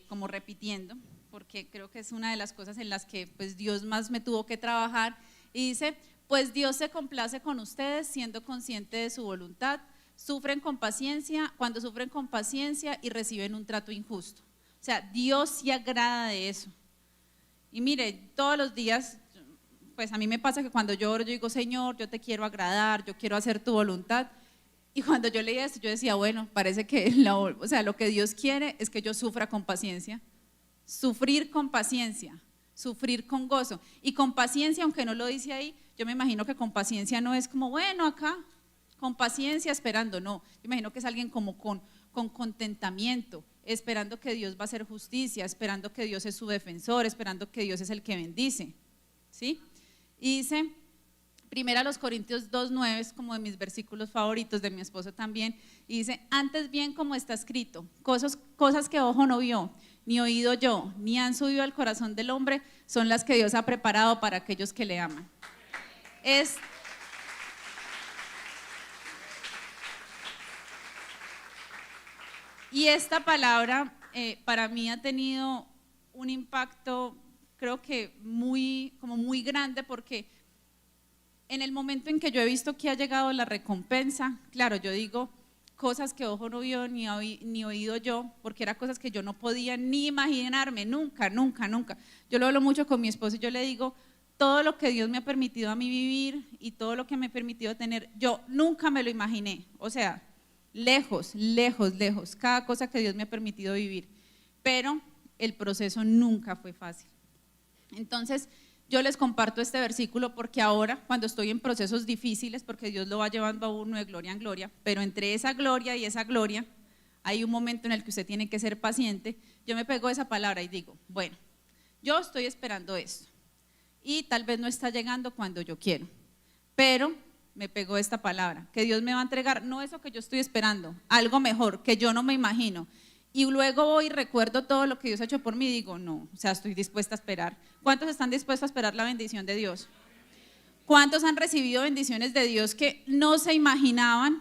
como repitiendo, porque creo que es una de las cosas en las que pues Dios más me tuvo que trabajar. Y dice, pues Dios se complace con ustedes siendo consciente de su voluntad, sufren con paciencia, cuando sufren con paciencia y reciben un trato injusto. O sea, Dios se agrada de eso. Y mire, todos los días, pues a mí me pasa que cuando yo oro, yo digo, Señor, yo te quiero agradar, yo quiero hacer tu voluntad. Y cuando yo leía esto, yo decía, bueno, parece que o sea, lo que Dios quiere es que yo sufra con paciencia. Sufrir con paciencia, sufrir con gozo. Y con paciencia, aunque no lo dice ahí, yo me imagino que con paciencia no es como, bueno, acá, con paciencia esperando, no. Yo imagino que es alguien como con contentamiento, esperando que Dios va a hacer justicia, esperando que Dios es su defensor, esperando que Dios es el que bendice. ¿Sí? Y dice, primera los Corintios 2:9, es como de mis versículos favoritos, de mi esposo también, y dice, antes bien como está escrito, cosas que ojo no vio, ni oído oyó, ni han subido al corazón del hombre, son las que Dios ha preparado para aquellos que le aman. Y esta palabra para mí ha tenido un impacto, creo que muy grande, porque en el momento en que yo he visto que ha llegado la recompensa, claro, yo digo cosas que ojo no vio ni oído yo, porque eran cosas que yo no podía ni imaginarme, nunca. Yo lo hablo mucho con mi esposo y yo le digo, todo lo que Dios me ha permitido a mí vivir y todo lo que me ha permitido tener, yo nunca me lo imaginé, o sea, lejos, cada cosa que Dios me ha permitido vivir, pero el proceso nunca fue fácil. Entonces, yo les comparto este versículo porque ahora, cuando estoy en procesos difíciles, porque Dios lo va llevando a uno de gloria en gloria, pero entre esa gloria y esa gloria, hay un momento en el que usted tiene que ser paciente. Yo me pego esa palabra y digo, bueno, yo estoy esperando esto, y tal vez no está llegando cuando yo quiero, pero me pegó esta palabra, que Dios me va a entregar, no eso que yo estoy esperando, algo mejor, que yo no me imagino. Y luego voy y recuerdo todo lo que Dios ha hecho por mí y digo, no, o sea, estoy dispuesta a esperar. ¿Cuántos están dispuestos a esperar la bendición de Dios? ¿Cuántos han recibido bendiciones de Dios que no se imaginaban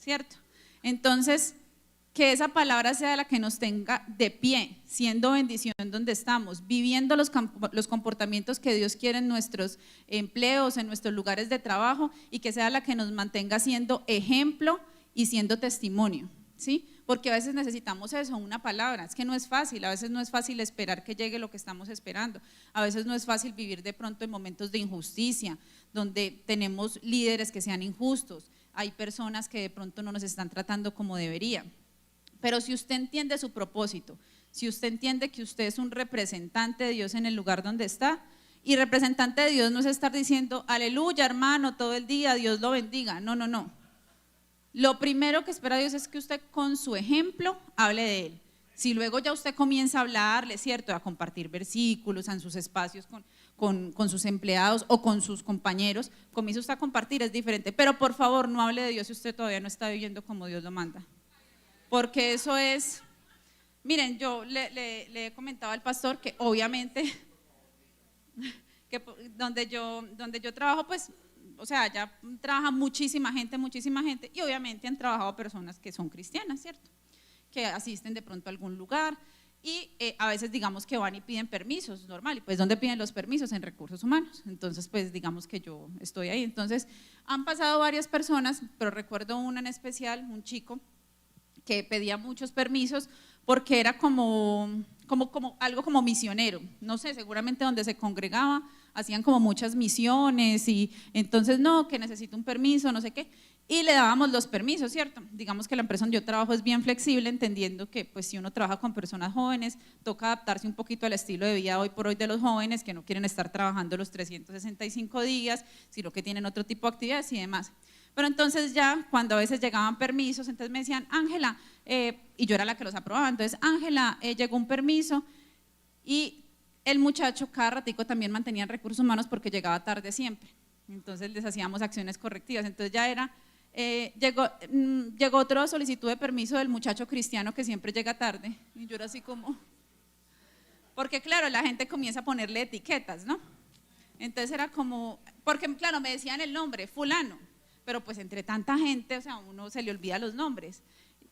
¿cierto? Entonces, que esa palabra sea la que nos tenga de pie, siendo bendición donde estamos, viviendo los comportamientos que Dios quiere en nuestros empleos, en nuestros lugares de trabajo, y que sea la que nos mantenga siendo ejemplo y siendo testimonio, ¿sí? Porque a veces necesitamos eso, una palabra. Es que no es fácil, a veces no es fácil esperar que llegue lo que estamos esperando, a veces no es fácil vivir de pronto en momentos de injusticia, donde tenemos líderes que sean injustos, hay personas que de pronto no nos están tratando como debería. Pero si usted entiende su propósito, si usted entiende que usted es un representante de Dios en el lugar donde está, y representante de Dios no es estar diciendo aleluya hermano todo el día, Dios lo bendiga, no, no, no. Lo primero que espera Dios es que usted con su ejemplo hable de Él. Si luego ya usted comienza a hablarle, ¿cierto?, a compartir versículos en sus espacios con sus empleados o con sus compañeros, comienza usted a compartir, es diferente. Pero por favor no hable de Dios si usted todavía no está viviendo como Dios lo manda. Porque eso es, miren, yo le he comentado al pastor que obviamente, que donde yo trabajo, pues, o sea, ya trabaja muchísima gente, y obviamente han trabajado personas que son cristianas, ¿cierto? Que asisten de pronto a algún lugar y a veces digamos que van y piden permisos, normal, y pues ¿dónde piden los permisos? En recursos humanos. Entonces pues digamos que yo estoy ahí. Entonces han pasado varias personas, pero recuerdo una en especial, un chico que pedía muchos permisos porque era como algo como misionero, no sé, seguramente donde se congregaba hacían como muchas misiones y entonces no, que necesito un permiso, no sé qué, y le dábamos los permisos, ¿cierto? Digamos que la empresa donde yo trabajo es bien flexible, entendiendo que pues si uno trabaja con personas jóvenes, toca adaptarse un poquito al estilo de vida hoy por hoy de los jóvenes, que no quieren estar trabajando los 365 días, sino que tienen otro tipo de actividades y demás. Pero entonces ya cuando a veces llegaban permisos, entonces me decían, Ángela, y yo era la que los aprobaba, entonces Ángela, llegó un permiso, y el muchacho cada ratico también mantenía recursos humanos porque llegaba tarde siempre, entonces les hacíamos acciones correctivas, entonces ya era, llegó otra solicitud de permiso del muchacho cristiano que siempre llega tarde, y yo era así como, porque claro, la gente comienza a ponerle etiquetas, ¿no? Entonces era como, porque claro, me decían el nombre, fulano, pero pues entre tanta gente, o sea, uno se le olvida los nombres.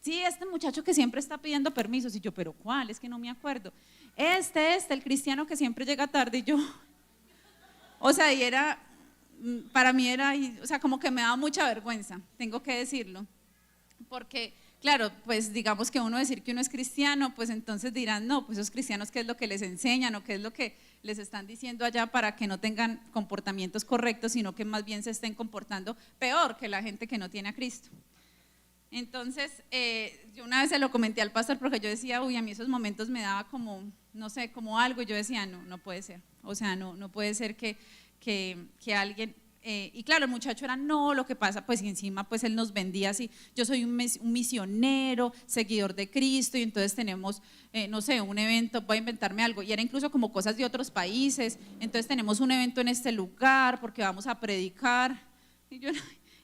Sí, este muchacho que siempre está pidiendo permisos, y yo, pero ¿cuál? Es que no me acuerdo. El cristiano que siempre llega tarde, y yo, o sea, y era, para mí era, o sea, como que me daba mucha vergüenza, tengo que decirlo, porque claro, pues digamos que uno decir que uno es cristiano, pues entonces dirán, no, pues esos cristianos, ¿qué es lo que les enseñan o qué es lo que les están diciendo allá para que no tengan comportamientos correctos, sino que más bien se estén comportando peor que la gente que no tiene a Cristo? Entonces, yo una vez se lo comenté al pastor porque yo decía, uy, a mí esos momentos me daba como, no sé, como algo, y yo decía, no, no puede ser, o sea, no puede ser que alguien… y claro, el muchacho era, no, lo que pasa, pues y encima pues él nos vendía así, yo soy un misionero, seguidor de Cristo, y entonces tenemos, no sé, un evento, voy a inventarme algo, y era incluso como cosas de otros países, entonces tenemos un evento en este lugar porque vamos a predicar,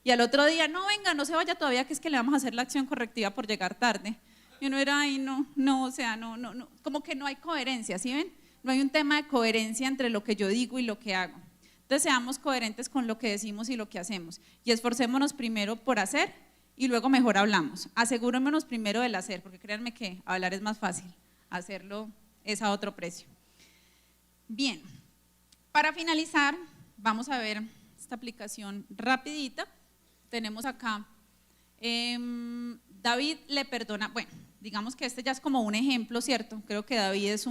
y al otro día, no, venga, no se vaya todavía, que es que le vamos a hacer la acción correctiva por llegar tarde, y uno era, ay, no, o sea, no, como que no hay coherencia, ¿sí ven? No hay un tema de coherencia entre lo que yo digo y lo que hago. Entonces seamos coherentes con lo que decimos y lo que hacemos, y esforcémonos primero por hacer y luego mejor hablamos. Asegurémonos primero del hacer, porque créanme que hablar es más fácil, hacerlo es a otro precio. Bien, para finalizar vamos a ver esta aplicación rapidita. Tenemos acá, David le perdona, bueno, digamos que este ya es como un ejemplo, ¿cierto? Creo que David es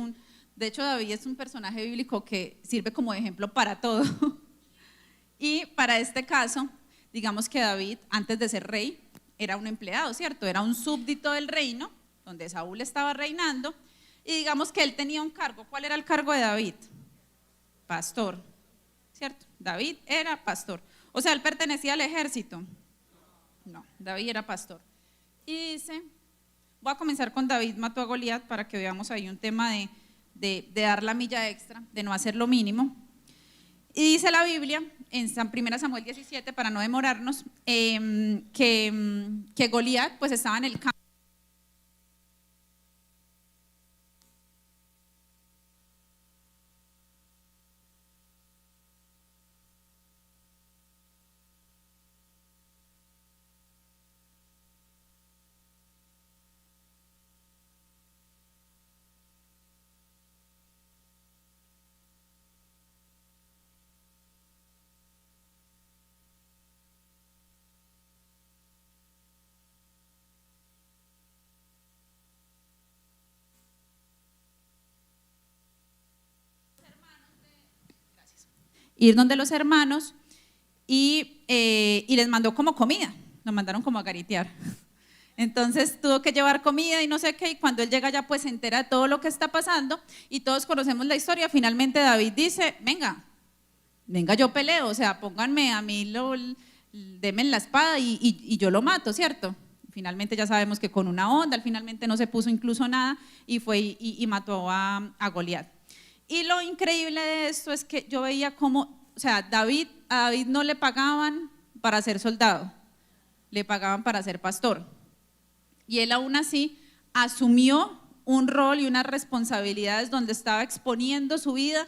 de hecho David es un personaje bíblico que sirve como ejemplo para todo. Y para este caso, digamos que David, antes de ser rey, era un empleado, ¿cierto? Era un súbdito del reino, donde Saúl estaba reinando, y digamos que él tenía un cargo. ¿Cuál era el cargo de David? Pastor, ¿cierto? David era pastor. O sea, él pertenecía al ejército. No, David era pastor. Y dice, voy a comenzar con David mató a Goliat para que veamos ahí un tema de dar la milla extra, de no hacer lo mínimo. Y dice la Biblia, en 1 Samuel 17, para no demorarnos, que Goliat pues estaba en el campo. ir donde los hermanos y les mandó como comida, nos mandaron como a garitear. Entonces tuvo que llevar comida y no sé qué, y cuando él llega ya pues se entera de todo lo que está pasando y todos conocemos la historia. Finalmente David dice, venga yo peleo, o sea, pónganme a mí, denme la espada y yo lo mato, ¿cierto? Finalmente ya sabemos que con una onda, finalmente no se puso incluso nada y fue y mató a Goliat. Y lo increíble de esto es que yo veía cómo, o sea, a David no le pagaban para ser soldado, le pagaban para ser pastor. Y él aún así asumió un rol y unas responsabilidades donde estaba exponiendo su vida.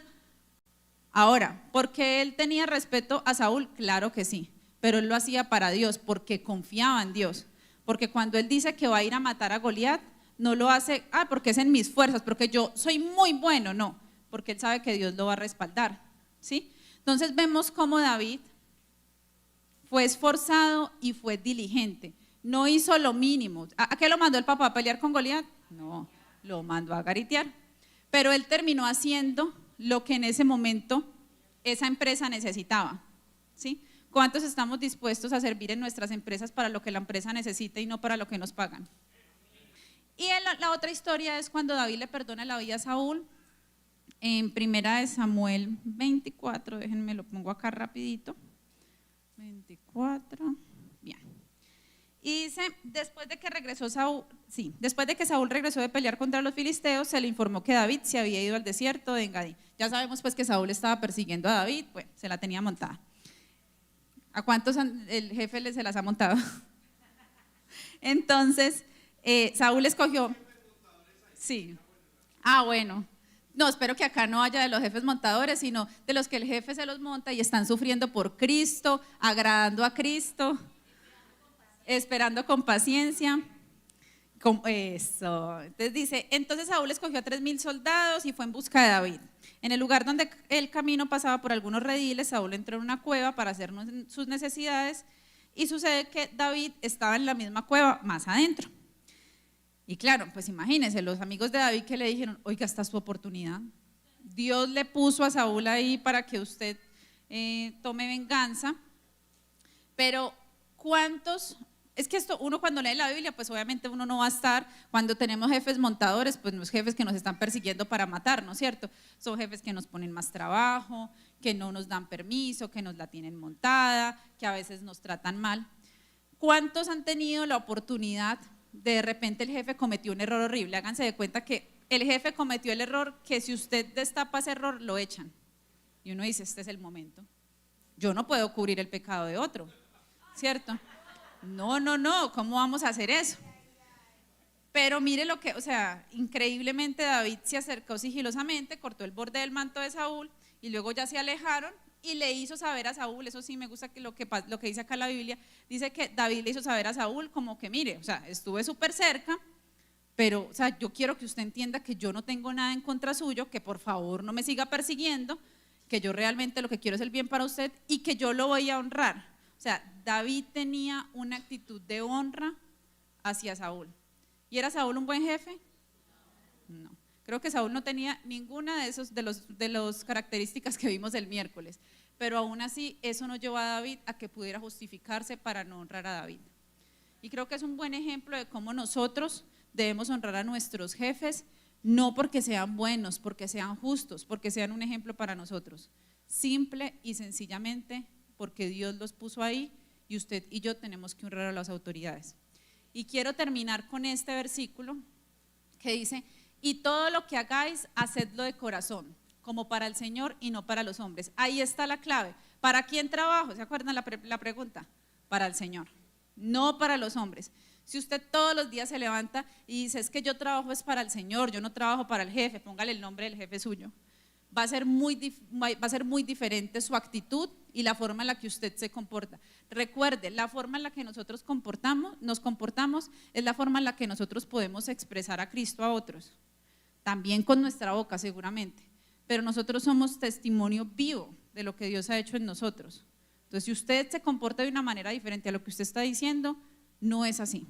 Ahora, ¿porque él tenía respeto a Saúl? Claro que sí, pero él lo hacía para Dios, porque confiaba en Dios. Porque cuando él dice que va a ir a matar a Goliat, no lo hace, porque es en mis fuerzas, porque yo soy muy bueno, no, porque él sabe que Dios lo va a respaldar, ¿sí? Entonces vemos cómo David fue esforzado y fue diligente. No hizo lo mínimo. ¿A qué lo mandó el papá a pelear con Goliat? No, lo mandó a garitear. Pero él terminó haciendo lo que en ese momento esa empresa necesitaba, ¿sí? ¿Cuántos estamos dispuestos a servir en nuestras empresas para lo que la empresa necesita y no para lo que nos pagan? Y la otra historia es cuando David le perdona la vida a Saúl. En 1 Samuel 24, déjenme lo pongo acá rapidito. 24, bien. Y dice, después de que Saúl regresó de pelear contra los filisteos, se le informó que David se había ido al desierto de Engadí. Ya sabemos pues que Saúl estaba persiguiendo a David, pues se la tenía montada. ¿A cuántos el jefe se las ha montado? Entonces, Saúl escogió. Sí. Bueno. No, espero que acá no haya de los jefes montadores, sino de los que el jefe se los monta y están sufriendo por Cristo, agradando a Cristo, esperando con paciencia. Eso. Entonces dice, entonces Saúl escogió a 3,000 soldados y fue en busca de David. En el lugar donde el camino pasaba por algunos rediles, Saúl entró en una cueva para hacer sus necesidades y sucede que David estaba en la misma cueva más adentro. Y claro, pues imagínense, los amigos de David que le dijeron, oiga, esta es su oportunidad. Dios le puso a Saúl ahí para que usted tome venganza. Pero ¿cuántos? Es que esto, uno cuando lee la Biblia, pues obviamente uno no va a estar, cuando tenemos jefes montadores, pues no es jefes que nos están persiguiendo para matarnos, ¿cierto? Son jefes que nos ponen más trabajo, que no nos dan permiso, que nos la tienen montada, que a veces nos tratan mal. ¿Cuántos han tenido la oportunidad de repente el jefe cometió un error horrible? Háganse de cuenta que el jefe cometió el error que si usted destapa ese error, lo echan. Y uno dice, este es el momento. Yo no puedo cubrir el pecado de otro, ¿cierto? No, ¿cómo vamos a hacer eso? Pero mire lo que, o sea, increíblemente David se acercó sigilosamente, cortó el borde del manto de Saúl y luego ya se alejaron y le hizo saber a Saúl, eso sí me gusta que lo que dice acá la Biblia, dice que David le hizo saber a Saúl como que mire, o sea, estuve súper cerca, pero o sea, yo quiero que usted entienda que yo no tengo nada en contra suyo, que por favor no me siga persiguiendo, que yo realmente lo que quiero es el bien para usted y que yo lo voy a honrar. O sea, David tenía una actitud de honra hacia Saúl. ¿Y era Saúl un buen jefe? No. Creo que Saúl no tenía ninguna de las características que vimos el miércoles, pero aún así eso no llevó a David a que pudiera justificarse para no honrar a David. Y creo que es un buen ejemplo de cómo nosotros debemos honrar a nuestros jefes, no porque sean buenos, porque sean justos, porque sean un ejemplo para nosotros, simple y sencillamente porque Dios los puso ahí y usted y yo tenemos que honrar a las autoridades. Y quiero terminar con este versículo que dice, y todo lo que hagáis, hacedlo de corazón, como para el Señor y no para los hombres. Ahí está la clave. ¿Para quién trabajo? ¿Se acuerdan la pregunta? Para el Señor, no para los hombres. Si usted todos los días se levanta y dice, es que yo trabajo es para el Señor, yo no trabajo para el jefe, póngale el nombre del jefe suyo, va a ser muy diferente su actitud y la forma en la que usted se comporta. Recuerde, la forma en la que nosotros nos comportamos es la forma en la que nosotros podemos expresar a Cristo a otros. También con nuestra boca seguramente, pero nosotros somos testimonio vivo de lo que Dios ha hecho en nosotros. Entonces, si usted se comporta de una manera diferente a lo que usted está diciendo, no es así,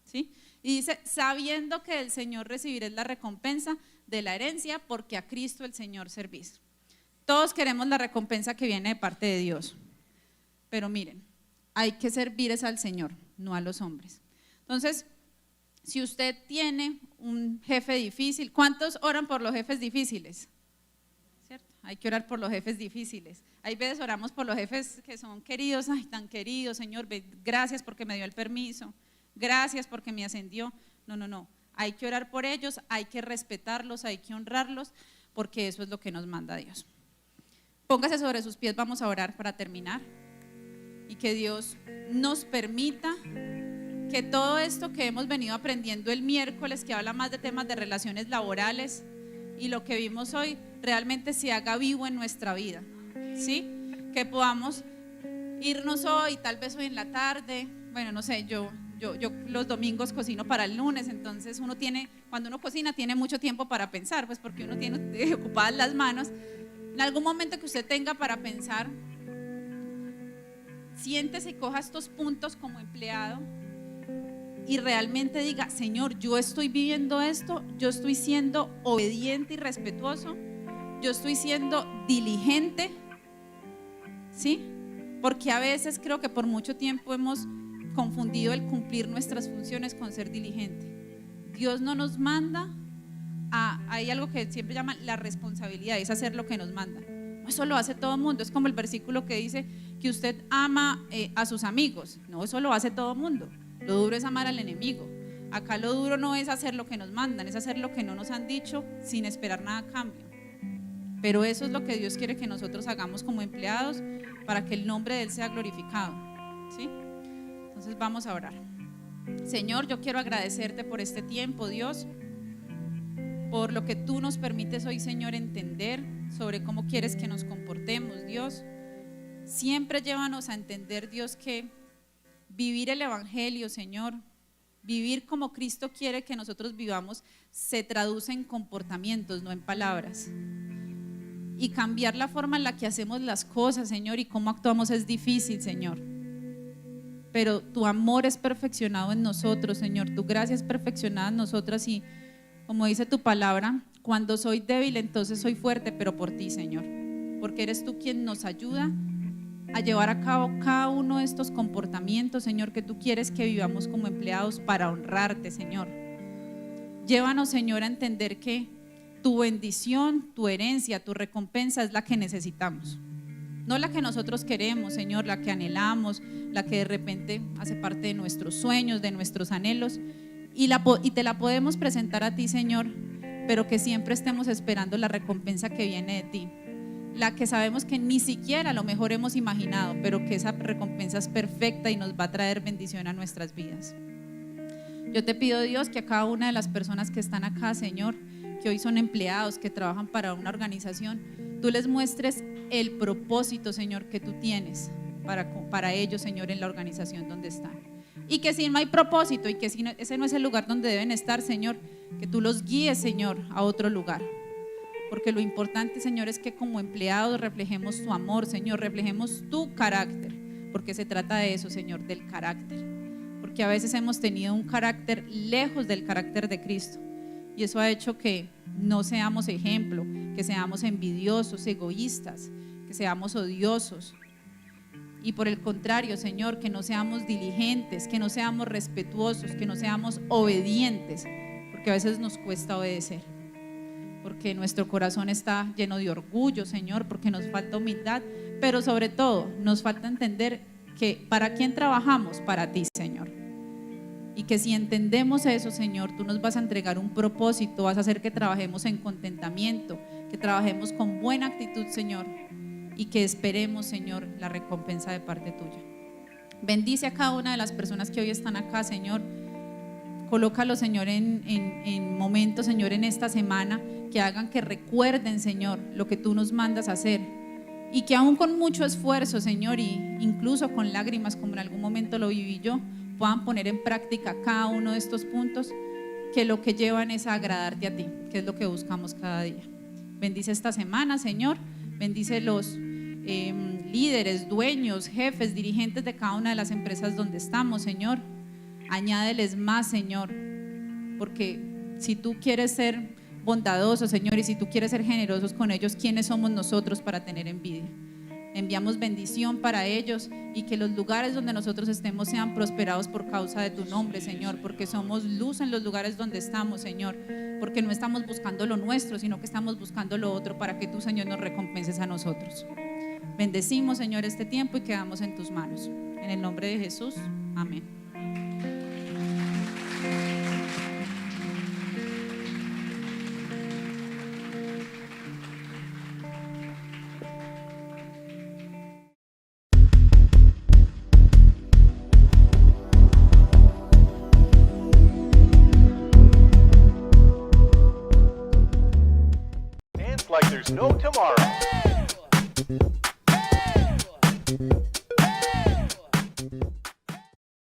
¿sí? Y dice, sabiendo que del Señor recibiréis la recompensa de la herencia, porque a Cristo el Señor servís. Todos queremos la recompensa que viene de parte de Dios, pero miren, hay que servir es al Señor, no a los hombres. Entonces, si usted tiene un jefe difícil, ¿cuántos oran por los jefes difíciles? ¿Cierto? Hay que orar por los jefes difíciles. Hay veces oramos por los jefes que son queridos, ay, tan queridos, Señor, gracias porque me dio el permiso, gracias porque me ascendió. No, hay que orar por ellos, hay que respetarlos, hay que honrarlos, porque eso es lo que nos manda Dios. Póngase sobre sus pies, vamos a orar para terminar, y que Dios nos permita que todo esto que hemos venido aprendiendo el miércoles, que habla más de temas de relaciones laborales, y lo que vimos hoy, realmente se haga vivo en nuestra vida, ¿sí? Que podamos irnos hoy, tal vez hoy en la tarde, bueno, no sé, yo los domingos cocino para el lunes, entonces cuando uno cocina tiene mucho tiempo para pensar, pues porque uno tiene ocupadas las manos. En algún momento que usted tenga para pensar, siéntese y coja estos puntos como empleado y realmente diga, Señor, yo estoy viviendo esto, yo estoy siendo obediente y respetuoso, yo estoy siendo diligente, ¿sí? Porque a veces creo que por mucho tiempo hemos confundido el cumplir nuestras funciones con ser diligente. Dios no nos manda hay algo que siempre llaman la responsabilidad, es hacer lo que nos manda. Eso lo hace todo el mundo, es como el versículo que dice que usted ama a sus amigos. No, eso lo hace todo el mundo. Lo duro es amar al enemigo. Acá lo duro no es hacer lo que nos mandan, es hacer lo que no nos han dicho sin esperar nada a cambio. Pero eso es lo que Dios quiere que nosotros hagamos como empleados para que el nombre de Él sea glorificado, ¿sí? Entonces vamos a orar. Señor, yo quiero agradecerte por este tiempo, Dios, por lo que tú nos permites hoy, Señor, entender sobre cómo quieres que nos comportemos, Dios. Siempre llévanos a entender, Dios, que vivir el evangelio, Señor, vivir como Cristo quiere que nosotros vivamos, se traduce en comportamientos, no en palabras. Y cambiar la forma en la que hacemos las cosas, Señor, y cómo actuamos es difícil, Señor. Pero tu amor es perfeccionado en nosotros, Señor, tu gracia es perfeccionada en nosotras, y como dice tu palabra, cuando soy débil entonces soy fuerte, pero por ti, Señor, porque eres tú quien nos ayuda a llevar a cabo cada uno de estos comportamientos, Señor, que tú quieres que vivamos como empleados para honrarte, Señor. Llévanos, Señor, a entender que tu bendición, tu herencia, tu recompensa es la que necesitamos, no la que nosotros queremos, Señor, la que anhelamos, la que de repente hace parte de nuestros sueños, de nuestros anhelos, y te la podemos presentar a ti, Señor, pero que siempre estemos esperando la recompensa que viene de ti, la que sabemos que ni siquiera a lo mejor hemos imaginado, pero que esa recompensa es perfecta y nos va a traer bendición a nuestras vidas. Yo te pido, Dios, que a cada una de las personas que están acá, Señor, que hoy son empleados, que trabajan para una organización, tú les muestres el propósito, Señor, que tú tienes para ellos, Señor, en la organización donde están. Y que si no hay propósito y que si ese no es el lugar donde deben estar, Señor, que tú los guíes, Señor, a otro lugar. Porque lo importante, Señor, es que como empleados reflejemos tu amor, Señor, reflejemos tu carácter, porque se trata de eso, Señor, del carácter. Porque a veces hemos tenido un carácter lejos del carácter de Cristo, y eso ha hecho que no seamos ejemplo, que seamos envidiosos, egoístas, que seamos odiosos. Y por el contrario, Señor, que no seamos diligentes, que no seamos respetuosos, que no seamos obedientes, porque a veces nos cuesta obedecer, porque nuestro corazón está lleno de orgullo, Señor, porque nos falta humildad, pero sobre todo nos falta entender que ¿para quién trabajamos? Para ti, Señor. Y que si entendemos eso, Señor, tú nos vas a entregar un propósito, vas a hacer que trabajemos en contentamiento, que trabajemos con buena actitud, Señor, y que esperemos, Señor, la recompensa de parte tuya. Bendice a cada una de las personas que hoy están acá, Señor. Colócalo, Señor, en momentos, Señor, en esta semana, que hagan que recuerden, Señor, lo que tú nos mandas a hacer, y que aún con mucho esfuerzo, Señor, y incluso con lágrimas, como en algún momento lo viví yo, puedan poner en práctica cada uno de estos puntos, que lo que llevan es a agradarte a ti, que es lo que buscamos cada día. Bendice esta semana, Señor. Bendice los líderes, dueños, jefes, dirigentes de cada una de las empresas donde estamos, Señor. Añádeles más, Señor, porque si tú quieres ser bondadosos, Señor, y si tú quieres ser generosos con ellos, ¿quiénes somos nosotros para tener envidia? Enviamos bendición para ellos y que los lugares donde nosotros estemos sean prosperados por causa de tu nombre, Señor, porque somos luz en los lugares donde estamos, Señor, porque no estamos buscando lo nuestro, sino que estamos buscando lo otro para que tú, Señor, nos recompenses a nosotros. Bendecimos, Señor, este tiempo y quedamos en tus manos. En el nombre de Jesús, amén.